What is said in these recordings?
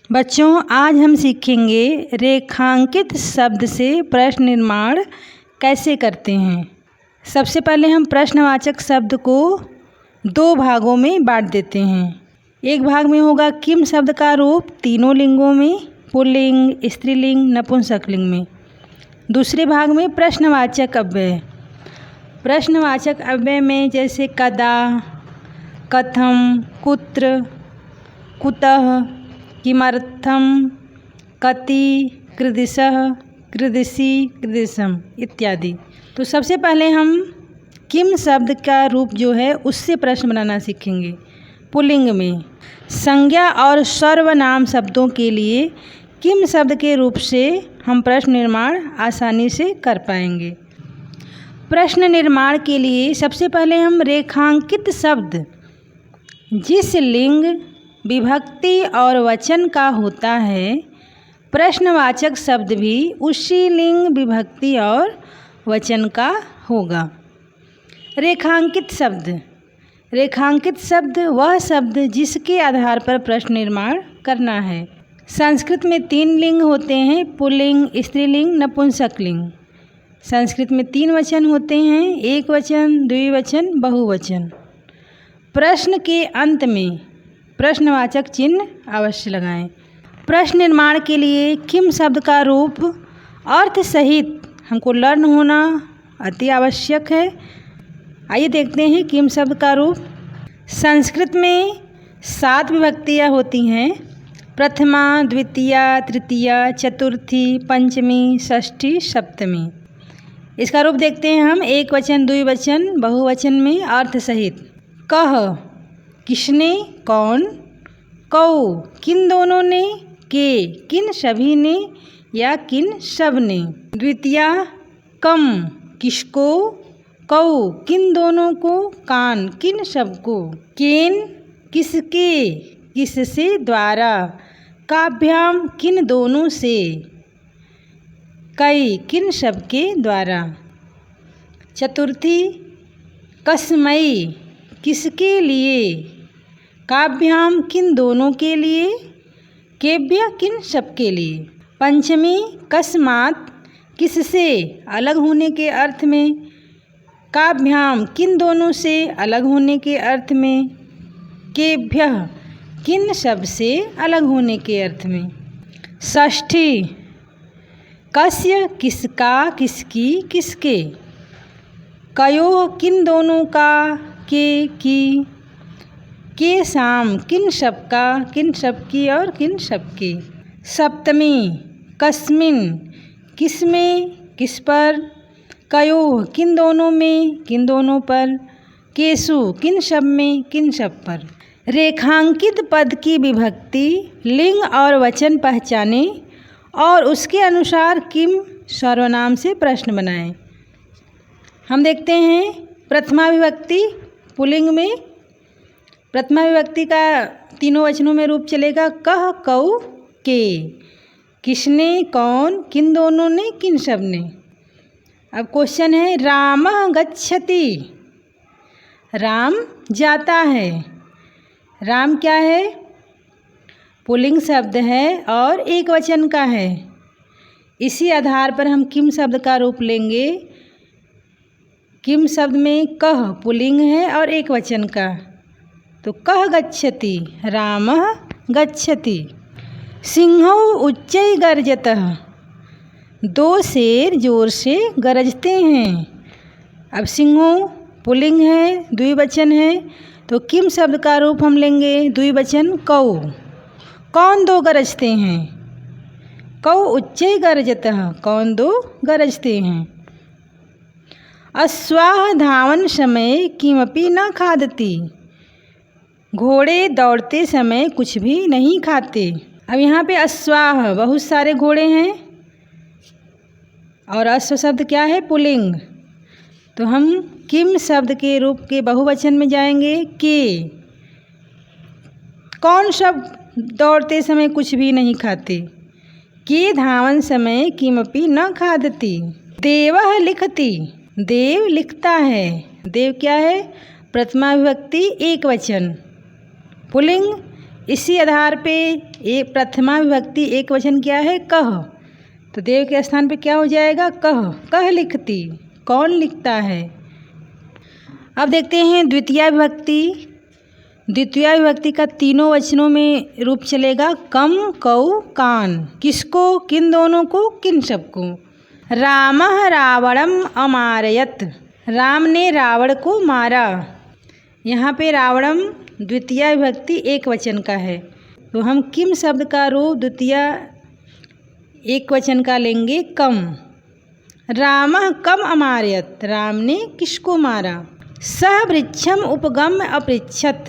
बच्चों, आज हम सीखेंगे रेखांकित शब्द से प्रश्न निर्माण कैसे करते हैं। सबसे पहले हम प्रश्नवाचक शब्द को दो भागों में बांट देते हैं। एक भाग में होगा किम शब्द का रूप तीनों लिंगों में, पुल्लिंग, स्त्रीलिंग, नपुंसकलिंग में। दूसरे भाग में प्रश्नवाचक अव्यय। प्रश्नवाचक अव्यय में जैसे कदा, कथम, कुत्र, कुतः, किमर्थम, कति, कीदृशः, कीदृशी, कीदृशम् इत्यादि। तो सबसे पहले हम किम शब्द का रूप जो है उससे प्रश्न बनाना सीखेंगे। पुल्लिंग में संज्ञा और सर्वनाम शब्दों के लिए किम शब्द के रूप से हम प्रश्न निर्माण आसानी से कर पाएंगे। प्रश्न निर्माण के लिए सबसे पहले हम रेखांकित शब्द जिस लिंग, विभक्ति और वचन का होता है, प्रश्नवाचक शब्द भी उसी लिंग, विभक्ति और वचन का होगा। रेखांकित शब्द। रेखांकित शब्द वह शब्द जिसके आधार पर प्रश्न निर्माण करना है। संस्कृत में 3 लिंग होते हैं, पुल्लिंग, स्त्रीलिंग, नपुंसकलिंग। संस्कृत में 3 वचन होते हैं, एक वचन, द्विवचन, बहुवचन। प्रश्न के अंत में प्रश्नवाचक चिन्ह अवश्य लगाएं। प्रश्न निर्माण के लिए किम शब्द का रूप अर्थ सहित हमको लर्न होना अति आवश्यक है। आइए देखते हैं किम शब्द का रूप। संस्कृत में 7 विभक्तियाँ होती हैं। प्रथमा, द्वितीया, तृतीया, चतुर्थी, पंचमी, षष्ठी, सप्तमी। इसका रूप देखते हैं हम एक वचन, द्विवचन, बहुवचन में अर्थ सहित। कह किसने, कौन, कौ किन दोनों ने, के किन सभी ने या किन सब ने। द्वितीया कम किसको, कौ किन दोनों को, कान किन सबको। केन किसके, किससे, द्वारा। काभ्याम किन दोनों से, कई किन सबके द्वारा। चतुर्थी कस्मई किसके लिए, काभ्याम किन दोनों के लिए, केभ्य किन सबके लिए। पंचमी कस्मात किससे, अलग होने के अर्थ में, काभ्याम किन दोनों से, अलग होने के अर्थ में, केभ्य किन सब से, अलग होने के अर्थ में। षष्ठी कस्य किसका, किसकी, किसके। कयोः किन दोनों का, के की। के शाम किन सबका, किन सबकी और किन सबके। सप्तमी कस्मिन किसमें, किस पर। कयोः किन दोनों में, किन दोनों पर। केषु किन सब में, किन सब पर। रेखांकित पद की विभक्ति, लिंग और वचन पहचाने और उसके अनुसार किम सर्वनाम से प्रश्न बनाएं। हम देखते हैं प्रथमा विभक्ति पुल्लिंग में। प्रथमा विभक्ति का तीनों वचनों में रूप चलेगा कह, कौ, के। किसने, कौन, किन दोनों ने, किन सब ने। अब क्वेश्चन है रामः गच्छति। राम जाता है। राम क्या है, पुल्लिंग शब्द है और एक वचन का है। इसी आधार पर हम किम शब्द का रूप लेंगे। किम शब्द में कह पुल्लिंग है और एक वचन का, तो कह गच्छति, रामः गच्छति। सिंहो उच्चै गर्जतः। 2 शेर जोर से गरजते हैं। अब सिंहो पुल्लिंग है, द्विवचन है, तो किम शब्द का रूप हम लेंगे द्विवचन कौ। कौन 2 गरजते हैं, कौ उच्चै गर्जतः, कौन 2 गरजते हैं। अश्वाः धावन समय किमपि न खादति। घोड़े दौड़ते समय कुछ भी नहीं खाते। अब यहाँ पे अश्वाः बहुत सारे घोड़े हैं और अश्व शब्द क्या है, पुल्लिंग। तो हम किम शब्द के रूप के बहुवचन में जाएंगे के। कौन सब दौड़ते समय कुछ भी नहीं खाते। के धावन समय किमपि न खादति। देवः लिखति। देव लिखता है। देव क्या है, प्रथमा विभक्ति एक वचन, पुल्लिंग इसी आधार पे एक प्रथमा विभक्ति एक वचन क्या है? कह। तो देव के स्थान पे क्या हो जाएगा? कह। कह लिखती, कौन लिखता है। अब देखते हैं द्वितीया विभक्ति। द्वितीया विभक्ति का तीनों वचनों में रूप चलेगा कम, कौ, कान। किसको? किन दोनों को? किन सबको? रामः रावणम अमारयत। राम ने रावण को मारा। यहाँ पे रावणम द्वितीया विभक्ति एक वचन का है, तो हम किम शब्द का रूप द्वितीया एक वचन का लेंगे कम। रामः कम अमारयत। राम ने किसको मारा? सह वृक्षम उपगम्य अपृच्छत।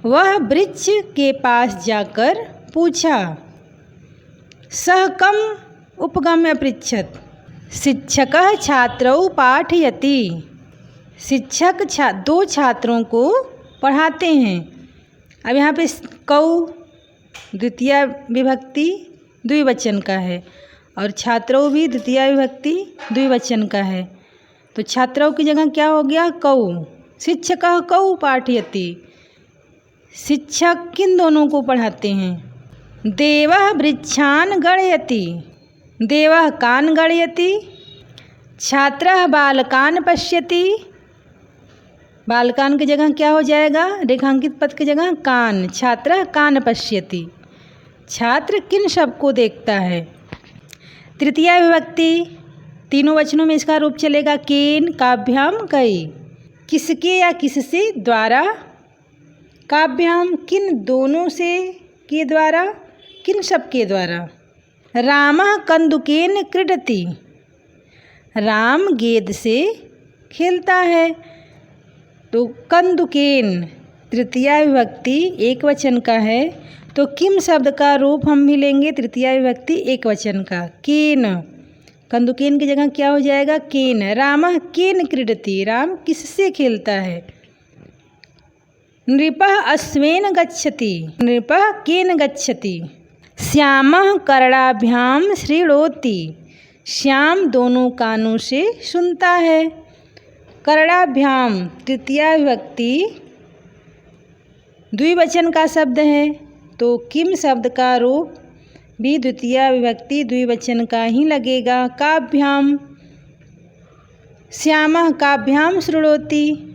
वह वृक्ष के पास जाकर पूछा। सह कम उपगम्य अपृच्छत। शिक्षकः छात्रौ पाठयति। शिक्षक दो छात्रों को पढ़ाते हैं। अब यहाँ पे कौ द्वितीया विभक्ति द्विवचन का है और छात्रौ भी द्वितीया विभक्ति द्विवचन का है, तो छात्रौ की जगह क्या हो गया? कौ। शिक्षकः कौ पाठयति। शिक्षक किन दोनों को पढ़ाते हैं? देवः वृक्षान् गणयति। देवः कान् गणयति। छात्रः बालकान् पश्यति। बालकान की जगह क्या हो जाएगा? रेखांकित पद की जगह कान। छात्रः कान पश्यति। छात्र किन सब को देखता है? तृतीया विभक्ति तीनों वचनों में इसका रूप चलेगा केन, काभ्याम, कई। किसके या किससे? द्वारा। काभ्याम किन दोनों से के द्वारा, किन सब के द्वारा। रामः कंदुकेन क्रीडति। राम गेंद से खेलता है, तो कंदुकेन तृतीया विभक्ति एक वचन का है, तो किम शब्द का रूप हम भी लेंगे तृतीया विभक्ति एक वचन का केन। कंदुकेन की जगह क्या हो जाएगा? केन। रामः केन क्रीडति। राम किससे खेलता है? नृपः अश्वेन गच्छति। नृपः केन गच्छति। श्यामः कर्णाभ्याम शृणोति। श्याम दोनों कानों से सुनता है। कर्णाभ्याम तृतीया विभक्ति द्विवचन का शब्द है, तो किम शब्द का रूप भी द्वितीया विभक्ति द्विवचन का ही लगेगा। काभ्याम। श्यामः काभ्याम शृणोति।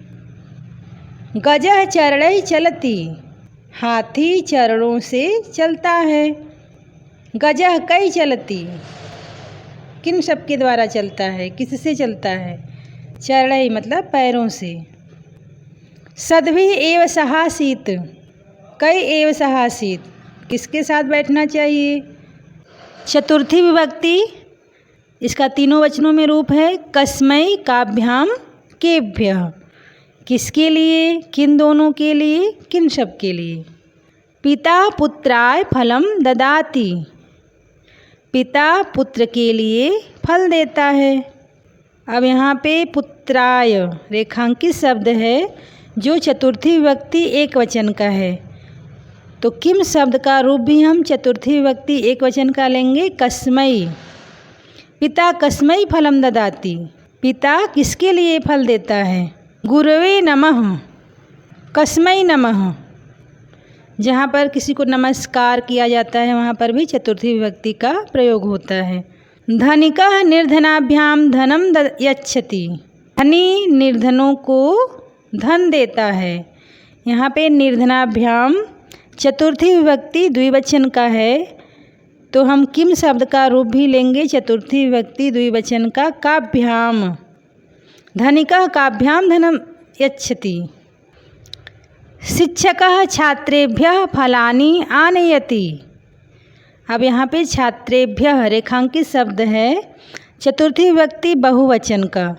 गजः चरणैः चलति। हाथी चरणों से चलता है। गजः कै चलति। किन सब के द्वारा चलता है? किससे चलता है? चरणैः मतलब पैरों से। सद्भिः एव सहासीत्। कै एव सहासीत् किसके साथ बैठना चाहिए? चतुर्थी विभक्ति इसका तीनों वचनों में रूप है कस्मै, काभ्याम, केभ्यः। किसके लिए? किन दोनों के लिए, किन सब के लिए। पिता पुत्राय फलम ददाति। पिता पुत्र के लिए फल देता है। अब यहाँ पे पुत्राय रेखांकित शब्द है जो चतुर्थी विभक्ति एक वचन का है, तो किम शब्द का रूप भी हम चतुर्थी विभक्ति एक वचन का लेंगे कस्मै। पिता कस्मै फलम ददाति। पिता किसके लिए फल देता है? गुरवे नमः। कस्मै नमः। जहाँ पर किसी को नमस्कार किया जाता है वहाँ पर भी चतुर्थी विभक्ति का प्रयोग होता है। धनिकः निर्धनाभ्याम धनम यच्छति। धनी निर्धनों को धन देता है। यहाँ पे निर्धनाभ्याम चतुर्थी विभक्ति द्विवचन का है, तो हम किम शब्द का रूप भी लेंगे चतुर्थी विभक्ति द्विवचन का काभ्याम। धनिकः काभ्याम धनम यच्छति। शिक्षकः छात्रेभ्यः फलानि आनयति। अब यहाँ पे छात्रेभ्यः रेखांकित शब्द है चतुर्थी विभक्ति बहुवचन का,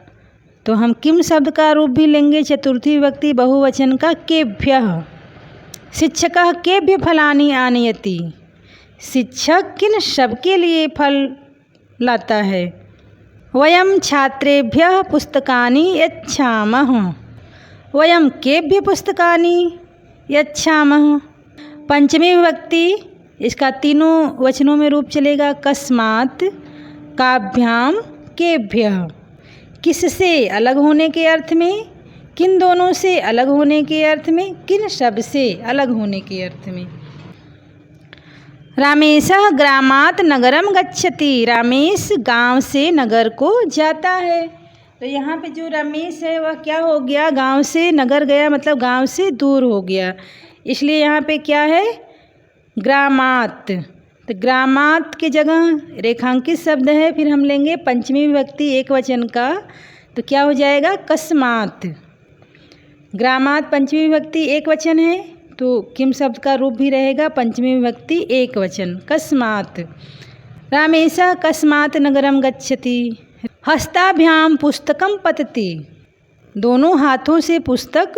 तो हम किम शब्द का रूप भी लेंगे चतुर्थी विभक्ति बहुवचन का केभ्यः। शिक्षकः केभ्य फलानि आनयति। शिक्षक किन सबके लिए फल लाता है? वयं छात्रेभ्यः पुस्तकानि यच्छामः। वयं केभ्य पुस्तकानि यच्छामः। पंचमी विभक्ति इसका तीनों वचनों में रूप चलेगा कस्मात्, काभ्याम, केभ्यः। किससे अलग होने के अर्थ में, किन दोनों से अलग होने के अर्थ में, किन सब से अलग होने के अर्थ में। रामेशः ग्रामात् नगरम गच्छति। रमेश गांव से नगर को जाता है। तो यहाँ पे जो रमेश है वह क्या हो गया, गांव से नगर गया, मतलब गांव से दूर हो गया, इसलिए यहाँ पे क्या है, ग्रामात्। तो ग्रामात् के जगह रेखांकित शब्द है, फिर हम लेंगे पंचमी विभक्ति एक वचन का, तो क्या हो जाएगा, कस्मात्। ग्रामात् पंचमी विभक्ति एक वचन है, तो किम शब्द का रूप भी रहेगा पंचमी विभक्ति एक वचन, कस्मात्। रामेशः कस्मात् नगरम गच्छति। हस्ताभ्याम पुस्तकम पतति। दोनों हाथों से पुस्तक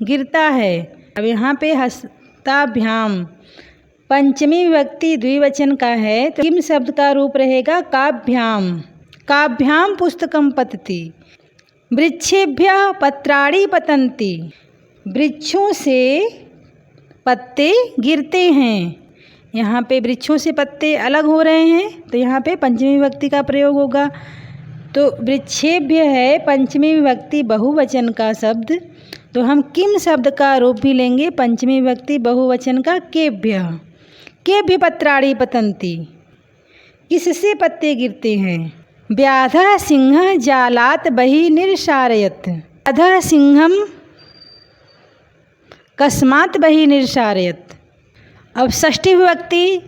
गिरता है। अब यहाँ पे हस्ताभ्याम पंचमी विभक्ति द्विवचन का है, तो किम शब्द का रूप रहेगा, काभ्याम। काभ्याम पुस्तकम पतति। वृक्षेभ्यः पत्राणि पतन्ति। वृक्षों से पत्ते गिरते हैं। यहाँ पे वृक्षों से पत्ते अलग हो रहे हैं, तो यहाँ पे पंचमी विभक्ति का प्रयोग होगा। तो वृक्षेभ्य है पंचमी विभक्ति बहुवचन का शब्द, तो हम किम शब्द का रूप भी लेंगे पंचमी विभक्ति बहुवचन का, केभ्य। केभ्य पत्राणि पतन्ति। किससे पत्ते गिरते हैं। व्याधः सिंहः जालात् बहिः निरसारयत्। व्याधः सिंहं कस्मात् बहिः निरसारयत्। अब षष्ठी विभक्ति,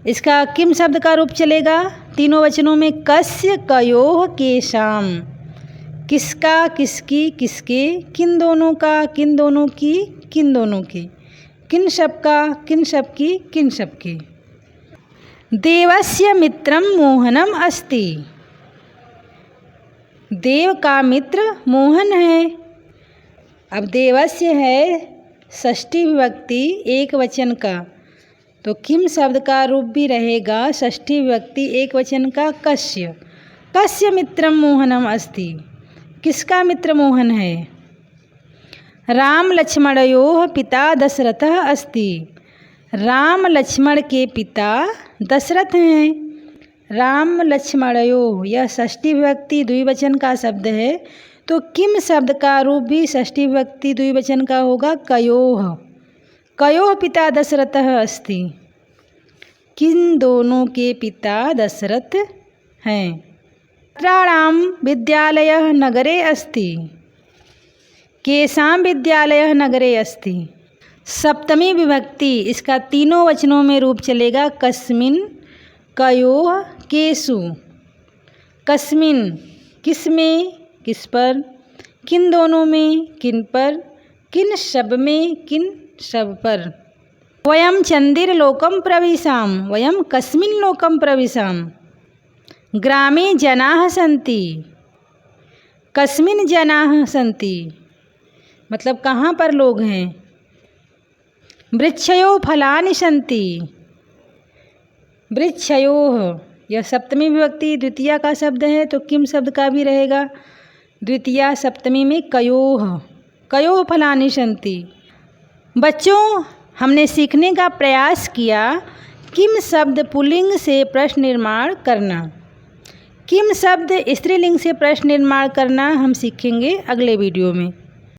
इसका किम शब्द का रूप चलेगा तीनों वचनों में, कस्य कयोः केशाम। किसका, किसकी, किसके, किन दोनों का, किन दोनों की, किन दोनों की, किन शब्द का, किन शब्द की, किन शब्द की। देवस्य मित्रम मोहनम अस्ति। देव का मित्र मोहन है। अब देवस्य है षष्ठी विभक्ति एक वचन का, तो किम शब्द का रूप भी रहेगा षष्ठी विभक्ति एक वचन का, कस्य। कस्य मित्रम मोहनम अस्ति। किसका मित्र मोहन है। राम लक्ष्मणयोः पिता दशरथः अस्ति। राम लक्ष्मण के पिता दशरथ हैं। राम लक्ष्मणयोः, यह षष्ठी विभक्ति द्विवचन का शब्द है, तो किम शब्द का रूप भी षष्ठी विभक्ति द्विवचन का होगा, कयोः। कयोः पिता दशरथः अस्ति। किन दोनों के पिता दशरथ हैं। छात्राणां विद्यालयः नगरे अस्ति। केषां विद्यालयः नगरे अस्ति। सप्तमी विभक्ति, इसका तीनों वचनों में रूप चलेगा, कस्मिन्, कयोः, केषु। कस्मिन् किसमें, किस पर। किन दोनों में, किन पर। किन शब में, किन शब पर। वयं चंदिरलोकं प्रविशाम। वयं कस्मिन् लोकं प्रविशाम। ग्रामे जनाः सन्ति। कस्मिन् जनाः सन्ति, मतलब कहाँ पर लोग हैं। वृक्षयोः फलानि सन्ति। वृक्षयोः, यह सप्तमी विभक्ति द्वितीया का शब्द है, तो किम शब्द का भी रहेगा द्वितीया सप्तमी में, कयोः। कयोः फलानि सन्ति। बच्चों, हमने सीखने का प्रयास किया किम शब्द पुल्लिंग से प्रश्न निर्माण करना। किम शब्द स्त्रीलिंग से प्रश्न निर्माण करना हम सीखेंगे अगले वीडियो में।